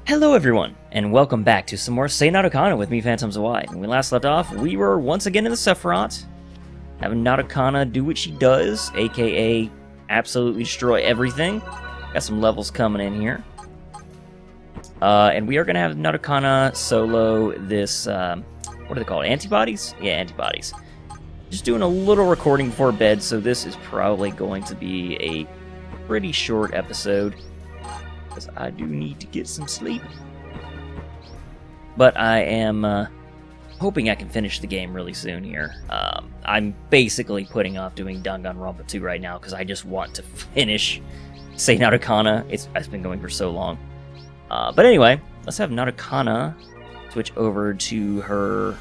Hello everyone, and welcome back to some more Seinarukana with me, Phantoms of White. When we last left off, we were once again in the Sephirot, having Narukana do what she does, aka absolutely destroy everything. Got some levels coming in here. And we are going to have Narukana solo this, what are they called, antibodies? Yeah, antibodies. Just doing a little recording before bed, so this is probably going to be a pretty short episode, because I do need to get some sleep. But I am hoping I can finish the game really soon here. I'm basically putting off doing Danganronpa 2 right now, because I just want to finish Seinarukana. It's been going for so long. But anyway, let's have Narukana switch over to her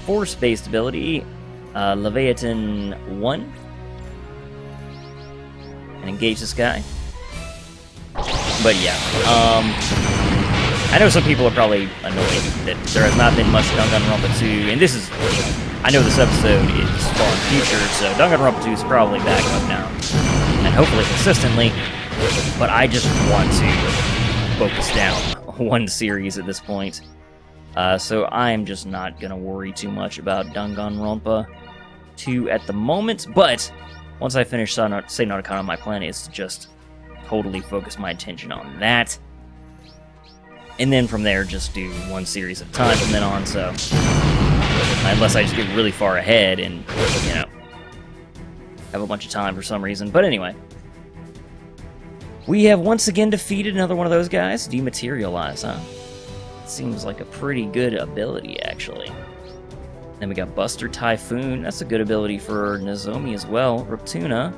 force-based ability, Leviathan 1, and engage this guy. But yeah, I know some people are probably annoyed that there has not been much Danganronpa 2, and this is, I know this episode is far in the future, so Danganronpa 2 is probably back up now, and hopefully consistently, but I just want to focus down one series at this point, so I'm just not going to worry too much about Danganronpa 2 at the moment, but once I finish Seinarukana, my plan is to just totally focus my attention on that, and then from there just do one series at a time from then on, so unless I just get really far ahead and, you know, have a bunch of time for some reason. But anyway, we have once again defeated another one of those guys. Dematerialize, huh? Seems like a pretty good ability, actually. Then we got Buster Typhoon. That's a good ability for Nozomi as well. Raptuna.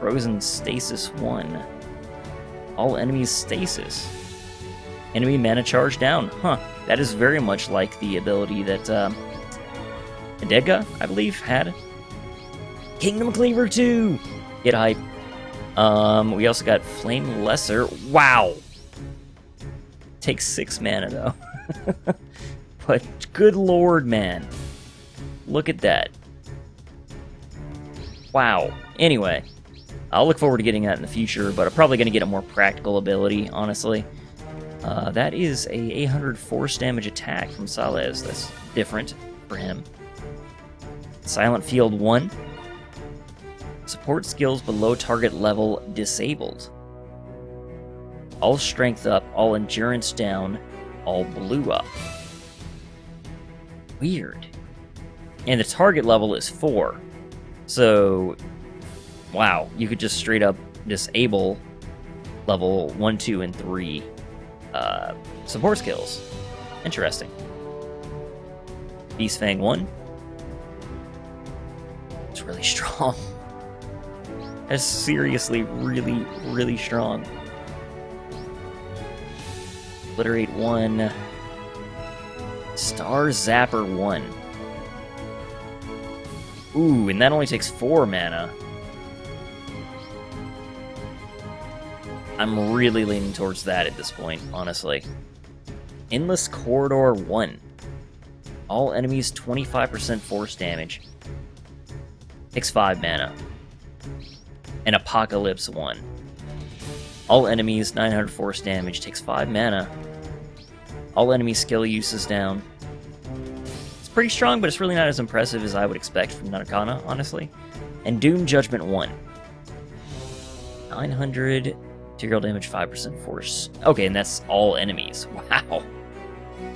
Frozen Stasis 1. All enemies stasis. Enemy mana charge down. Huh. That is very much like the ability that Edega, I believe, had. Kingdom Cleaver 2! Get hype. We also got Flame Lesser. Wow! Takes 6 mana, though. But good lord, man. Look at that. Wow. Anyway, I'll look forward to getting that in the future, but I'm probably going to get a more practical ability, honestly. That is a 800 force damage attack from Salez. That's different for him. Silent Field 1. Support skills below target level disabled. All strength up, all endurance down, all blue up. Weird. And the target level is 4. So, wow, you could just straight up disable level 1, 2, and 3 support skills. Interesting. Beast Fang 1. It's really strong. That's seriously really, really strong. Obliterate 1. Star Zapper 1. Ooh, and that only takes 4 mana. I'm really leaning towards that at this point, honestly. Endless Corridor 1. All enemies 25% force damage. Takes 5 mana. And Apocalypse 1. All enemies 900 force damage. Takes 5 mana. All enemy skill uses down. It's pretty strong, but it's really not as impressive as I would expect from Narukana, honestly. And Doom Judgment 1. 900... material damage, 5% force. Okay, and that's all enemies. Wow.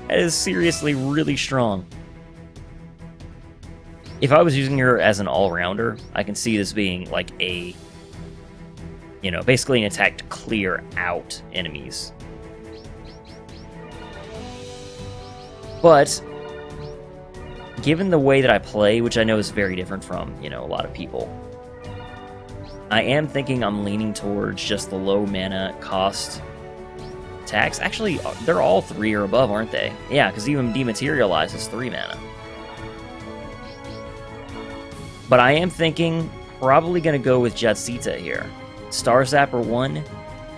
That is seriously really strong. If I was using her as an all-rounder, I can see this being like a, you know, basically an attack to clear out enemies. But, given the way that I play, which I know is very different from, you know, a lot of people, I am thinking I'm leaning towards just the low mana cost attacks. Actually, they're all 3 or above, aren't they? Yeah, because even Dematerialize is 3 mana. But I am thinking probably going to go with Jatsita here. Star Zapper 1,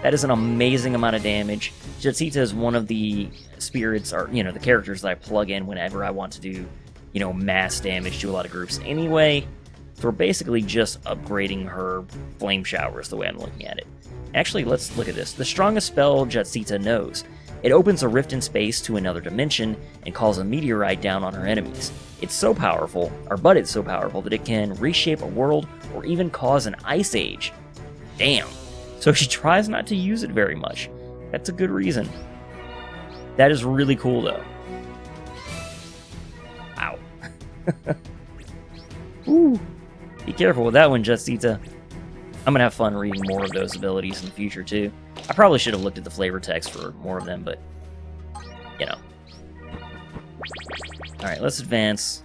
that is an amazing amount of damage. Jatsita is one of the spirits, or, you know, the characters that I plug in whenever I want to do, you know, mass damage to a lot of groups anyway. So we're basically just upgrading her Flame Shower is the way I'm looking at it. Actually, let's look at this. The strongest spell Jatsita knows. It opens a rift in space to another dimension and calls a meteorite down on her enemies. It's so powerful, but it's so powerful that it can reshape a world or even cause an ice age. Damn. So she tries not to use it very much. That's a good reason. That is really cool, though. Ow. Ooh. Be careful with that one, Justita. I'm gonna have fun reading more of those abilities in the future, too. I probably should have looked at the flavor text for more of them, but, you know. Alright, let's advance.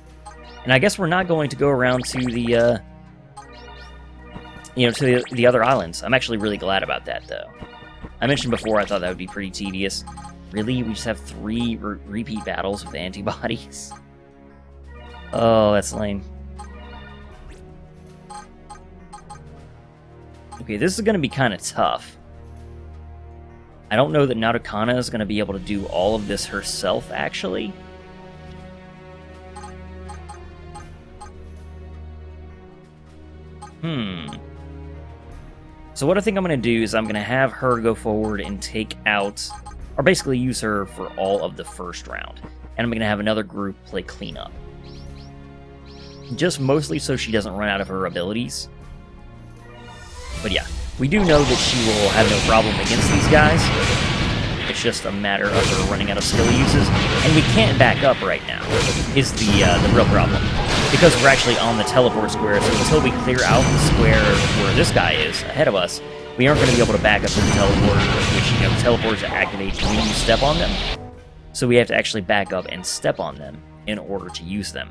And I guess we're not going to go around to the, to the other islands. I'm actually really glad about that, though. I mentioned before I thought that would be pretty tedious. Really? We just have 3 repeat battles with antibodies? Oh, that's lame. Okay, this is going to be kind of tough. I don't know that Seinarukana is going to be able to do all of this herself, actually. So what I think I'm going to do is I'm going to have her go forward and take out, or basically use her for all of the first round. And I'm going to have another group play cleanup. Just mostly so she doesn't run out of her abilities. But yeah, we do know that she will have no problem against these guys. It's just a matter of her running out of skill uses. And we can't back up right now, is the real problem. Because we're actually on the teleport square, so until we clear out the square where this guy is ahead of us, we aren't going to be able to back up to the teleporter, which, the teleporters activate when you step on them. So we have to actually back up and step on them in order to use them.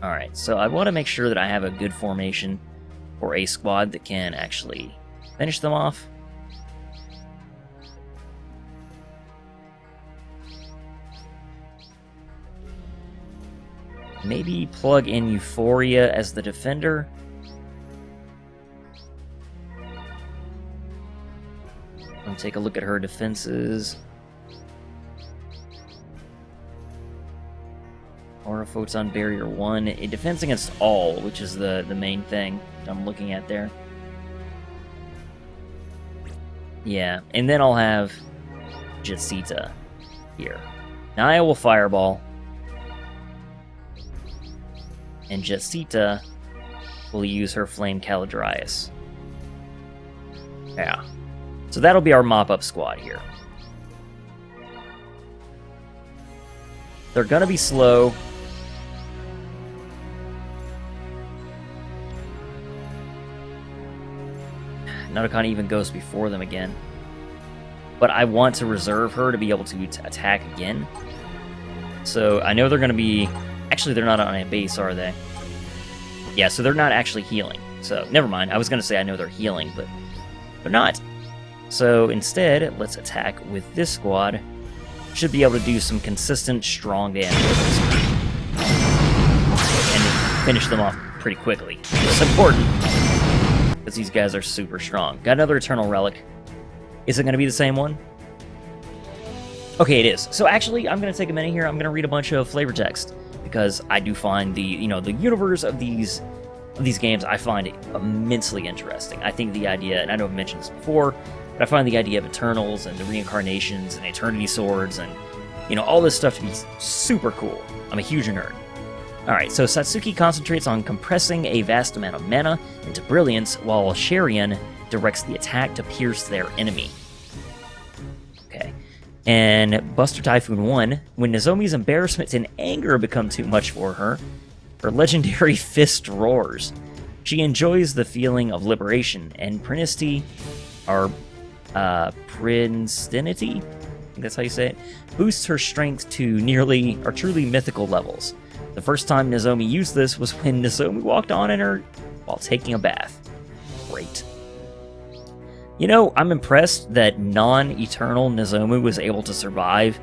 Alright, so I want to make sure that I have a good formation for a squad that can actually finish them off. Maybe plug in Euphoria as the defender. I'll take a look at her defenses. Aura Photon Barrier 1. It defends against all, which is the main thing that I'm looking at there. Yeah, and then I'll have Justita here. Naya will Fireball. And Justita will use her Flame Caladrius. Yeah. So that'll be our mop-up squad here. They're gonna be slow. Seinarukana even goes before them again. But I want to reserve her to be able to attack again. So I know they're gonna be... Actually, they're not on a base, are they? Yeah, so they're not actually healing. So, never mind. I was going to say I know they're healing, but they're not. So, instead, let's attack with this squad. Should be able to do some consistent, strong damage. And finish them off pretty quickly. It's important, because these guys are super strong. Got another Eternal Relic. Is it going to be the same one? Okay, it is. So, actually, I'm going to take a minute here. I'm going to read a bunch of flavor text. Because I do find the universe of these games, I find immensely interesting. I think the idea, and I know I've mentioned this before, but I find the idea of Eternals and the reincarnations and Eternity Swords and, all this stuff to be super cool. I'm a huge nerd. Alright, so Satsuki concentrates on compressing a vast amount of mana into brilliance, while Sharian directs the attack to pierce their enemy. Okay. And Buster Typhoon 1, when Nozomi's embarrassment and anger become too much for her, her legendary fist roars. She enjoys the feeling of liberation, and Prinesty, or Pristinity, I think that's how you say it, boosts her strength to truly mythical levels. The first time Nozomi used this was when Nozomi walked on in her while taking a bath. Great. I'm impressed that non-eternal Nozomi was able to survive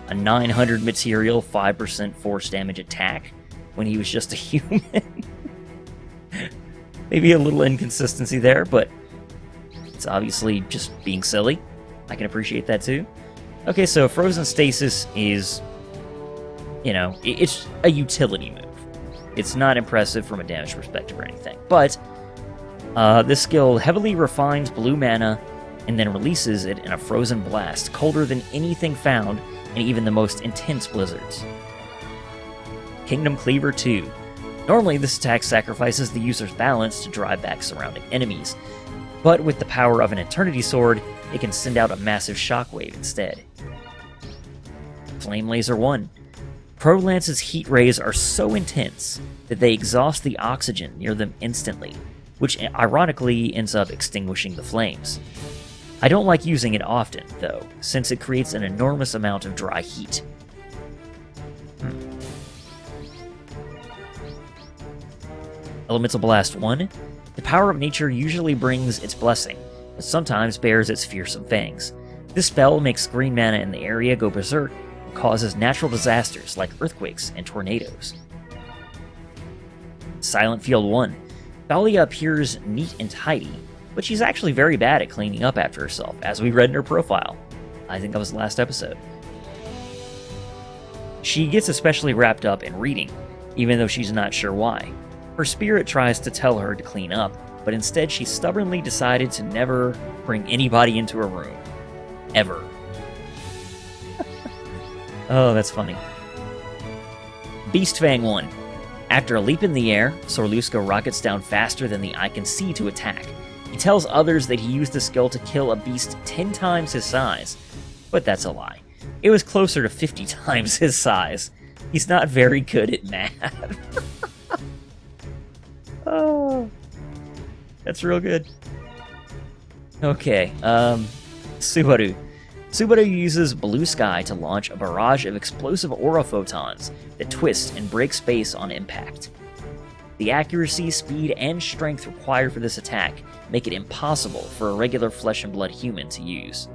a 900 material, 5% force damage attack when he was just a human. Maybe a little inconsistency there, but it's obviously just being silly. I can appreciate that too. Okay, so Frozen Stasis is, it's a utility move. It's not impressive from a damage perspective or anything, but... this skill heavily refines blue mana and then releases it in a frozen blast, colder than anything found in even the most intense blizzards. Kingdom Cleaver 2. Normally, this attack sacrifices the user's balance to drive back surrounding enemies, but with the power of an Eternity Sword, it can send out a massive shockwave instead. Flame Laser 1. Pro Lance's heat rays are so intense that they exhaust the oxygen near them instantly, which ironically ends up extinguishing the flames. I don't like using it often, though, since it creates an enormous amount of dry heat. Elemental Blast 1. The power of nature usually brings its blessing, but sometimes bears its fearsome fangs. This spell makes green mana in the area go berserk and causes natural disasters like earthquakes and tornadoes. Silent Field 1. Thalia appears neat and tidy, but she's actually very bad at cleaning up after herself, as we read in her profile. I think that was the last episode. She gets especially wrapped up in reading, even though she's not sure why. Her spirit tries to tell her to clean up, but instead she stubbornly decided to never bring anybody into her room. Ever. Oh, that's funny. Beastfang 1. After a leap in the air, Sorluska rockets down faster than the eye can see to attack. He tells others that he used the skill to kill a beast 10 times his size, but that's a lie. It was closer to 50 times his size. He's not very good at math. Oh, that's real good. Okay, Subaru. Subaru uses Blue Sky to launch a barrage of explosive aura photons that twist and break space on impact. The accuracy, speed, and strength required for this attack make it impossible for a regular flesh and blood human to use.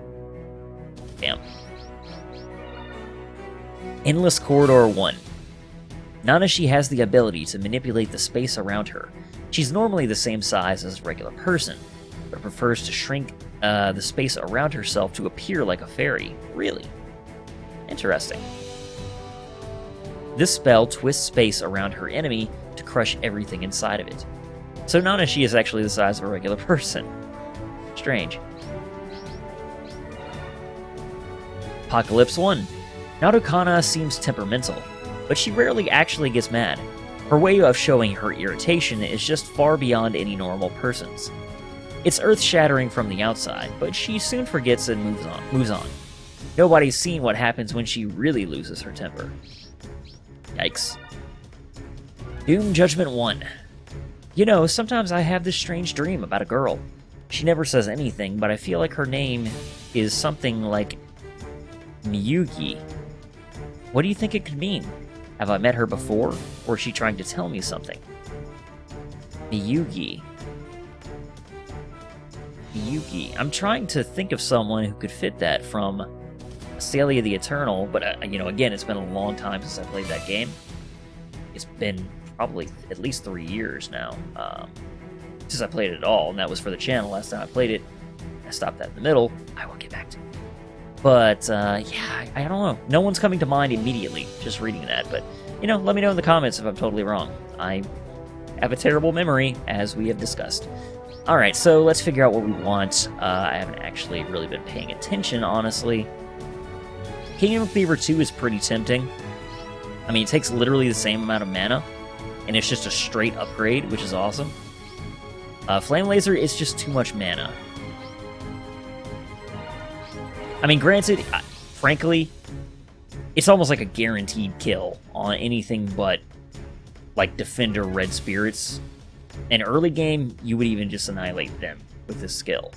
Damn. Endless Corridor 1. Nanashi has the ability to manipulate the space around her. She's normally the same size as a regular person, but prefers to shrink the space around herself to appear like a fairy. Really? Interesting. This spell twists space around her enemy to crush everything inside of it. So Nanashi is actually the size of a regular person. Strange. Apocalypse 1. Seinarukana seems temperamental, but she rarely actually gets mad. Her way of showing her irritation is just far beyond any normal person's. It's earth-shattering from the outside, but she soon forgets and moves on. Nobody's seen what happens when she really loses her temper. Yikes. Doom Judgment 1. You know, sometimes I have this strange dream about a girl. She never says anything, but I feel like her name is something like Miyuki. What do you think it could mean? Have I met her before, or is she trying to tell me something? Miyuki. Miyuki. I'm trying to think of someone who could fit that from Celia the Eternal, but, again, it's been a long time since I played that game. It's been probably at least 3 years now since I played it at all, and that was for the channel last time I played it. I stopped that in the middle. I will get back to it. But, yeah, I don't know. No one's coming to mind immediately, just reading that. But, let me know in the comments if I'm totally wrong. I have a terrible memory, as we have discussed. Alright, so let's figure out what we want. I haven't actually really been paying attention, honestly. Kingdom Cleaver 2 is pretty tempting. I mean, it takes literally the same amount of mana, and it's just a straight upgrade, which is awesome. Flame Laser is just too much mana. I mean, granted, frankly, it's almost like a guaranteed kill on anything but, like, Defender Red Spirits. In early game, you would even just annihilate them with this skill.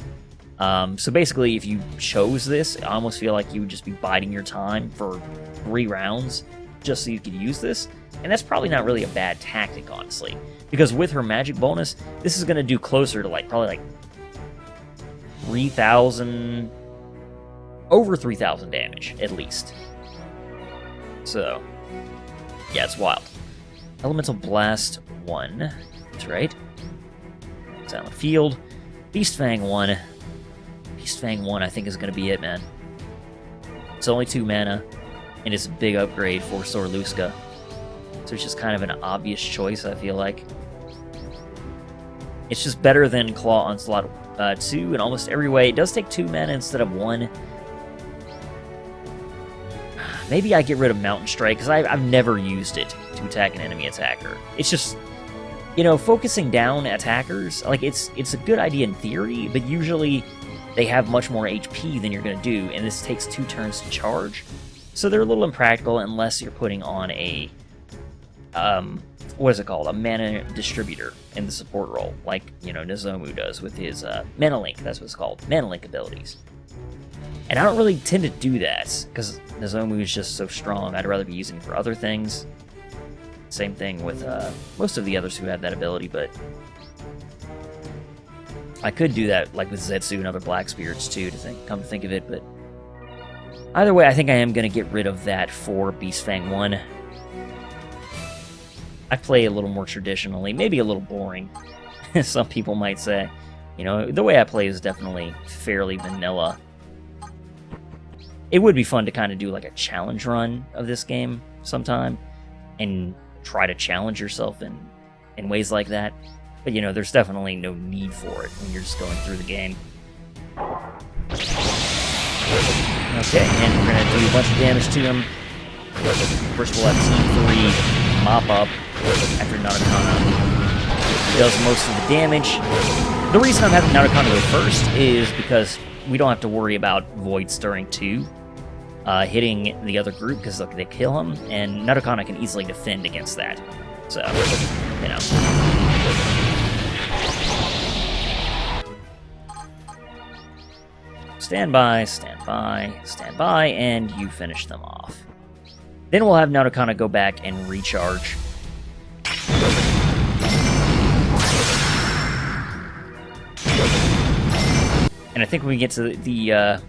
So basically, if you chose this, I almost feel like you would just be biding your time for 3 rounds just so you could use this. And that's probably not really a bad tactic, honestly. Because with her magic bonus, this is going to do closer to, probably 3,000... over 3,000 damage, at least. So, yeah, it's wild. Elemental Blast 1. That's right. Silent Field. Beastfang 1. Beastfang 1, I think, is going to be it, man. It's only 2 mana, and it's a big upgrade for Sorluska. So it's just kind of an obvious choice, I feel like. It's just better than Claw Onslaught 2 in almost every way. It does take 2 mana instead of 1. Maybe I get rid of Mountain Strike, because I've never used it to attack an enemy attacker. It's just, you know, focusing down attackers, like, it's a good idea in theory, but usually they have much more HP than you're going to do, and this takes 2 turns to charge. So they're a little impractical unless you're putting on a, what is it called? A mana distributor in the support role, like, you know, Nozomu does with his Mana Link, that's what it's called, Mana Link abilities. And I don't really tend to do that, because Nozomu is just so strong. I'd rather be using it for other things. Same thing with most of the others who have that ability, but I could do that, like with Zetsu and other Black Spirits too, come to think of it, but either way, I think I am going to get rid of that for Beastfang 1. I play a little more traditionally, maybe a little boring, some people might say. You know, the way I play is definitely fairly vanilla. It would be fun to kind of do like a challenge run of this game sometime, and try to challenge yourself in ways like that. But, you know, there's definitely no need for it when you're just going through the game. Okay, and we're going to do a bunch of damage to him. First we'll have Team 3 mop up after Narukana does most of the damage. The reason I'm having Narukana go first is because we don't have to worry about Void Stirring 2 hitting the other group, because they kill him, and Narukana can easily defend against that. So, you know. Stand by, stand by, stand by, and you finish them off. Then we'll have Narukana go back and recharge. And I think when we get to the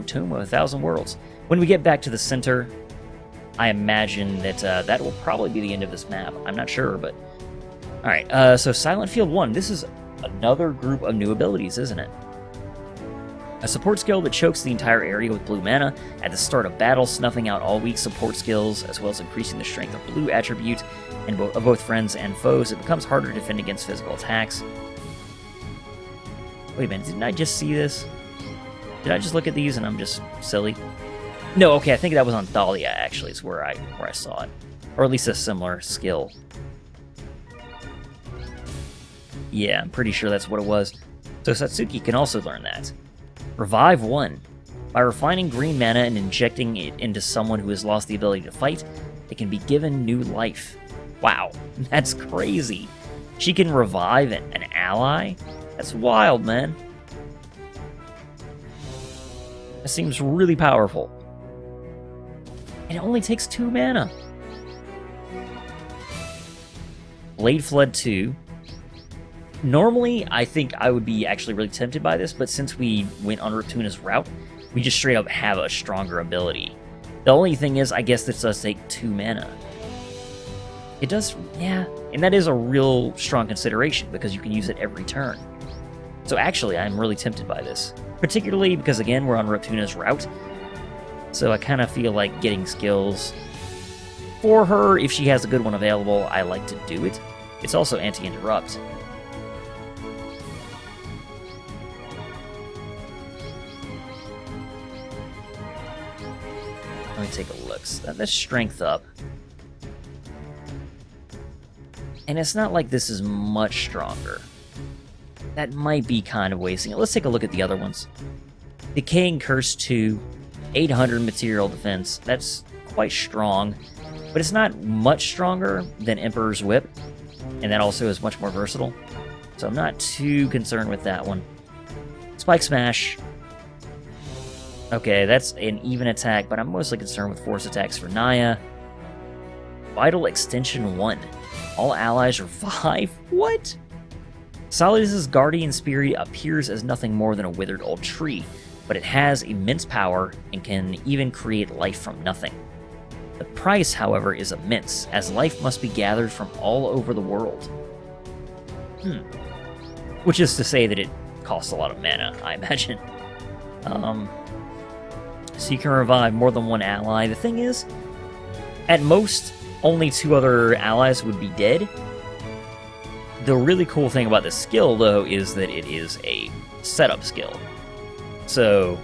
Tomb of 1,000 Worlds, when we get back to the center, I imagine that that will probably be the end of this map. I'm not sure, but... Alright, so Silent Field 1. This is another group of new abilities, isn't it? A support skill that chokes the entire area with blue mana at the start of battle, snuffing out all weak support skills, as well as increasing the strength of blue attribute of both friends and foes. It becomes harder to defend against physical attacks. Wait a minute, didn't I just see this? Did I just look at these and I'm just silly? No, okay, I think that was on Dahlia, actually, is where I saw it. Or at least a similar skill. Yeah, I'm pretty sure that's what it was. So Satsuki can also learn that. Revive 1. By refining green mana and injecting it into someone who has lost the ability to fight, it can be given new life. Wow, that's crazy. She can revive an ally? That's wild, man. That seems really powerful. And it only takes 2 mana. Blade Flood 2. Normally, I think I would be actually really tempted by this, but since we went on Reptuna's route, we just straight up have a stronger ability. The only thing is, I guess this does take 2 mana. It does, yeah, and that is a real strong consideration, because you can use it every turn. So actually, I'm really tempted by this. Particularly because, again, we're on Reptuna's route, so I kind of feel like getting skills for her, if she has a good one available, I like to do it. It's also anti-interrupt. Let me take a look. Let's strength up. And it's not like this is much stronger. That might be kind of wasting it. Let's take a look at the other ones. Decaying Curse 2, 800 material defense. That's quite strong, but it's not much stronger than Emperor's Whip, and that also is much more versatile. So I'm not too concerned with that one. Spike Smash. Okay, that's an even attack, but I'm mostly concerned with force attacks for Naya. Vital Extension 1. All allies revive? What? Solidus' Guardian Spirit appears as nothing more than a withered old tree, but it has immense power and can even create life from nothing. The price, however, is immense, as life must be gathered from all over the world. Which is to say that it costs a lot of mana, I imagine. So you can revive more than one ally. The thing is, at most, only 2 other allies would be dead. The really cool thing about this skill, though, is that it is a setup skill. So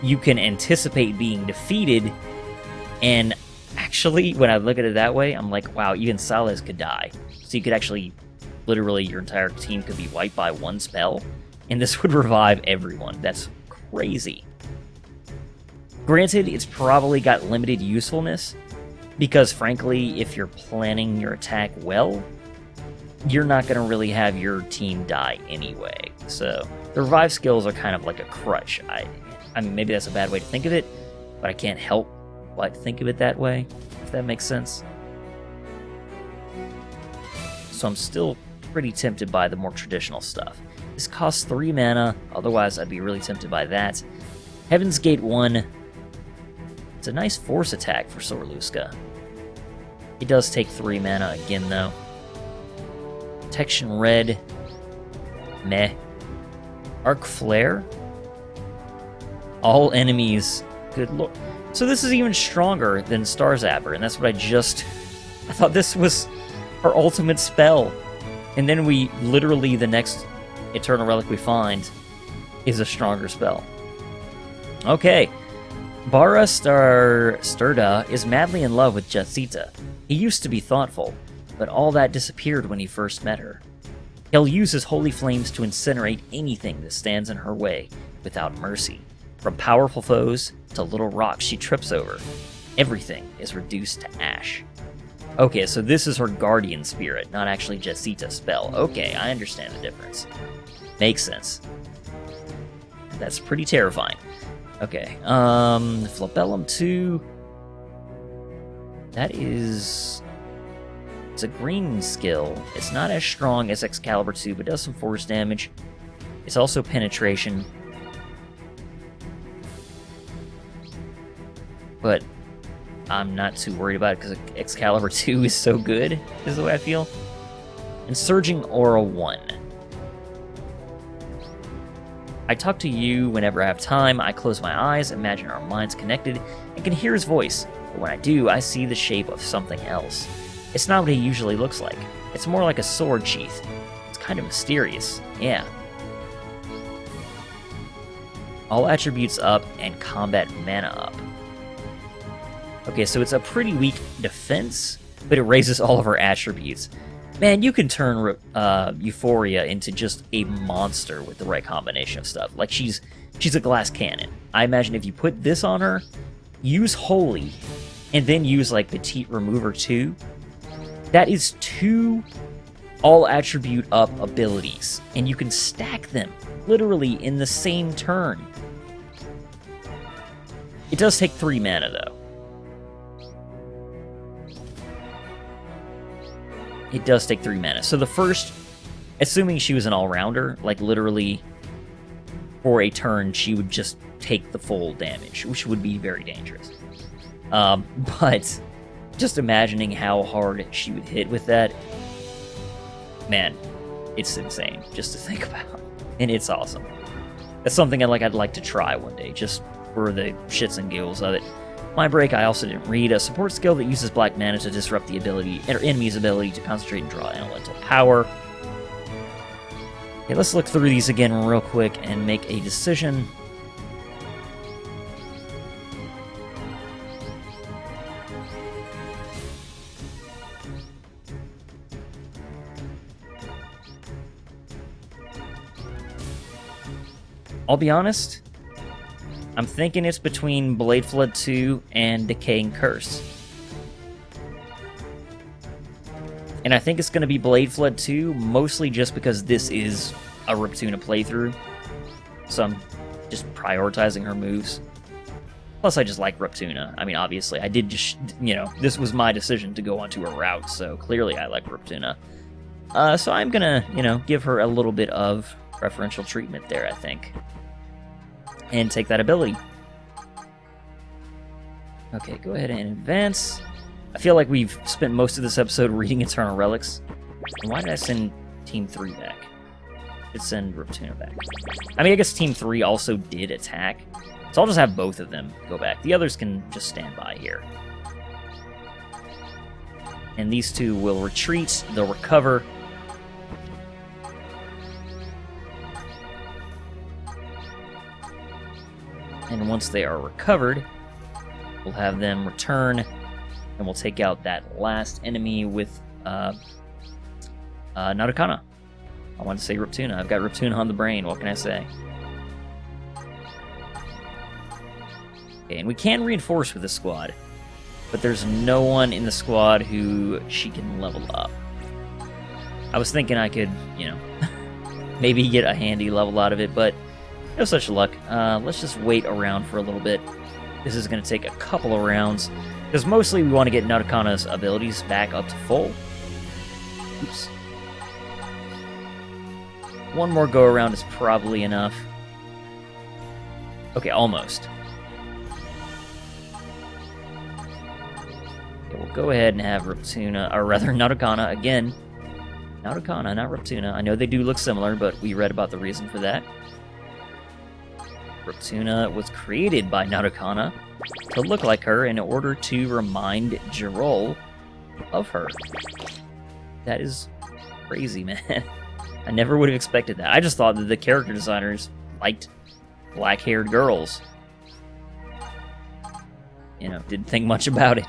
you can anticipate being defeated, and actually, when I look at it that way, I'm like, wow, even Salas could die. So you could actually, literally, your entire team could be wiped by one spell, and this would revive everyone. That's crazy. Granted, it's probably got limited usefulness, because frankly, if you're planning your attack well, you're not going to really have your team die anyway. So the revive skills are kind of like a crutch. I mean, maybe that's a bad way to think of it, but I can't help but think of it that way, if that makes sense. So I'm still pretty tempted by the more traditional stuff. This costs 3 mana, otherwise I'd be really tempted by that. Heaven's Gate 1. It's a nice force attack for Sorluska. It does take 3 mana again, though. Protection Red. Meh. Arc Flare. All enemies. Good lord. So this is even stronger than Star Zapper, and that's what I thought this was our ultimate spell. And then we, literally, the next Eternal Relic we find is a stronger spell. Okay. Bara Sturda is madly in love with Jetsita. He used to be thoughtful, but all that disappeared when he first met her. He'll use his holy flames to incinerate anything that stands in her way without mercy. From powerful foes to little rocks she trips over, everything is reduced to ash. Okay, so this is her guardian spirit, not actually Jetsita's spell. Okay, I understand the difference. Makes sense. That's pretty terrifying. Okay, Flabellum 2. That is... It's a green skill. It's not as strong as Excalibur 2, but does some force damage. It's also penetration. But I'm not too worried about it because Excalibur 2 is so good, is the way I feel. And Surging Aura 1. I talk to you whenever I have time. I close my eyes, imagine our minds connected, and can hear his voice. But when I do, I see the shape of something else. It's not what he usually looks like. It's more like a sword sheath. It's kind of mysterious. Yeah. All attributes up and combat mana up. Okay, so it's a pretty weak defense, but it raises all of her attributes. Man, you can turn Euphoria into just a monster with the right combination of stuff. Like, she's a glass cannon. I imagine if you put this on her, use Holy, and then use, like, Petite Remover 2, that is 2 all-attribute up abilities, and you can stack them, literally, in the same turn. It does take 3 mana, though. It does take 3 mana. So the first, assuming she was an all-rounder, like literally for a turn, she would just take the full damage, which would be very dangerous. But just imagining how hard she would hit with that, man, it's insane just to think about. And it's awesome. That's something I'd like to try one day, just for the shits and giggles of it. My break, I also didn't read. A support skill that uses black mana to disrupt the enemy's ability to concentrate and draw elemental power. Okay, let's look through these again real quick and make a decision. I'll be honest, I'm thinking it's between Blade Flood 2 and Decaying Curse. And I think it's going to be Blade Flood 2, mostly just because this is a Reptuna playthrough. So I'm just prioritizing her moves. Plus, I just like Reptuna. I mean, obviously, I did just, this was my decision to go onto a route, so clearly I like Reptuna. So I'm going to, give her a little bit of preferential treatment there, I think. And take that ability. Okay, go ahead and advance. I feel like we've spent most of this episode reading Eternal Relics. And why did I send Team 3 back? Let's send Reptuna back. I mean, I guess Team 3 also did attack. So I'll just have both of them go back. The others can just stand by here. And these two will retreat. They'll recover. And once they are recovered, we'll have them return, and we'll take out that last enemy with Narukana. I want to say Reptuna. I've got Reptuna on the brain. What can I say? Okay, and we can reinforce with this squad, but there's no one in the squad who she can level up. I was thinking I could, you know, maybe get a handy level out of it, but no such luck. Let's just wait around for a little bit. This is going to take a couple of rounds, because mostly we want to get Narukana's abilities back up to full. Oops. One more go-around is probably enough. Okay, almost. Okay, we'll go ahead and have Reptuna, or rather Narukana again. Narukana, not Reptuna. I know they do look similar, but we read about the reason for that. Reptuna was created by Narukana to look like her in order to remind Jirol of her. That is crazy, man. I never would have expected that. I just thought that the character designers liked black-haired girls. You know, didn't think much about it.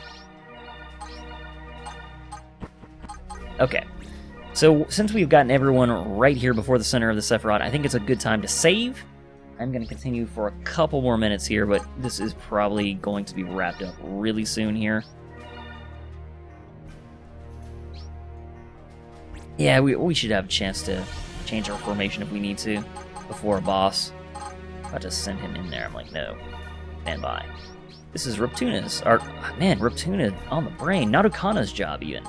Okay. So, since we've gotten everyone right here before the center of the Sephirot, I think it's a good time to save. I'm going to continue for a couple more minutes here, but this is probably going to be wrapped up really soon here. Yeah, we should have a chance to change our formation if we need to before a boss. About to send him in there. I'm like, no. Stand by. This is Reptuna's. Man, Reptuna on the brain. Narukana's job, even.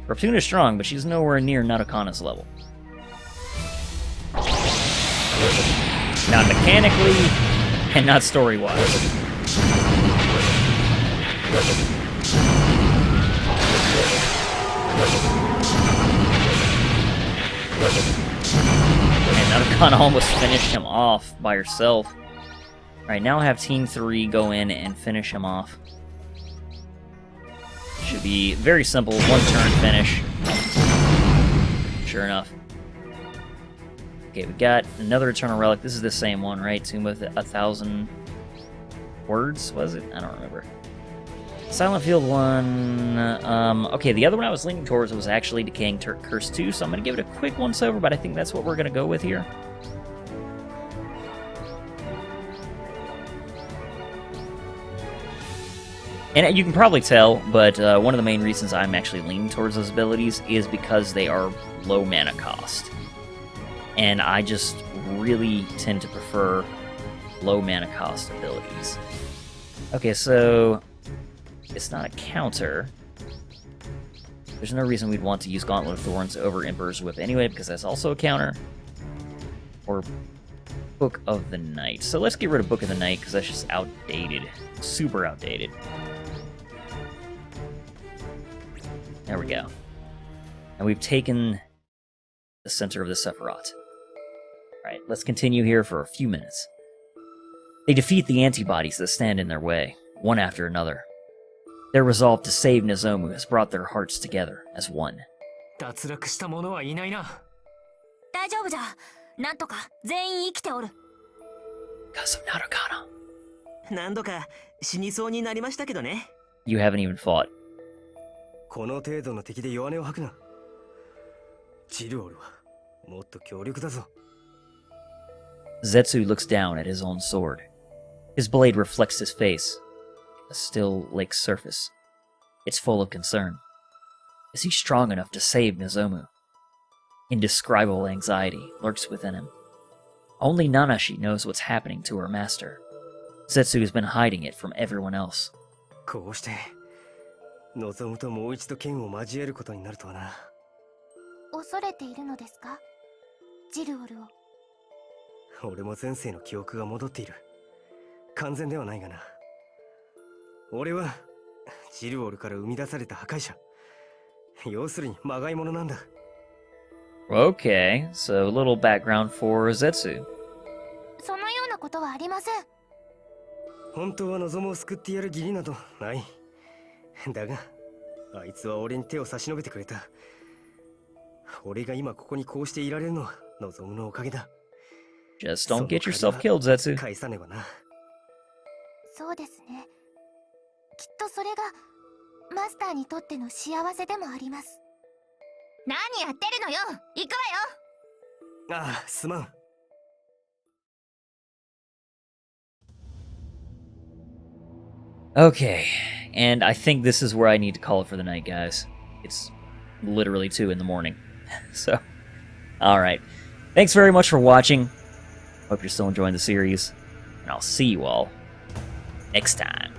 Reptuna's strong, but she's nowhere near Narukana's level. Not mechanically, and not story-wise. And Narukana almost finished him off by herself. Alright, now have Team 3 go in and finish him off. Should be very simple, one-turn finish. Sure enough. Okay, we got another Eternal Relic. This is the same one, right? Tomb of 1,000 words, was it? I don't remember. Silent Field 1... okay, the other one I was leaning towards was actually Decaying Curse 2, so I'm going to give it a quick once-over, but I think that's what we're going to go with here. And you can probably tell, but one of the main reasons I'm actually leaning towards those abilities is because they are low mana cost. And I just really tend to prefer low mana cost abilities. Okay, so it's not a counter. There's no reason we'd want to use Gauntlet of Thorns over Emperor's Whip anyway, because that's also a counter. Or Book of the Night. So let's get rid of Book of the Night, because that's just outdated. Super outdated. There we go. And we've taken the center of the Sephirot. Alright, let's continue here for a few minutes. They defeat the antibodies that stand in their way, one after another. Their resolve to save Nozomu has brought their hearts together as one. Because of Narukana. You haven't even fought. Zetsu looks down at his own sword. His blade reflects his face, a still lake surface. It's full of concern. Is he strong enough to save Nozomu? Indescribable anxiety lurks within him. Only Nanashi knows what's happening to her master. Zetsu has been hiding it from everyone else. Okay, so a little background for Zetsu. Just don't get yourself killed, Zetsu. そうですね。きっとそれがマスターにとっての幸せでもあります。何やってるのよ。行くわよ。ああ、すまん。Okay, and I think this is where I need to call it for the night, guys. It's literally 2 in the morning. So, alright. Thanks very much for watching. Hope you're still enjoying the series, and I'll see you all next time.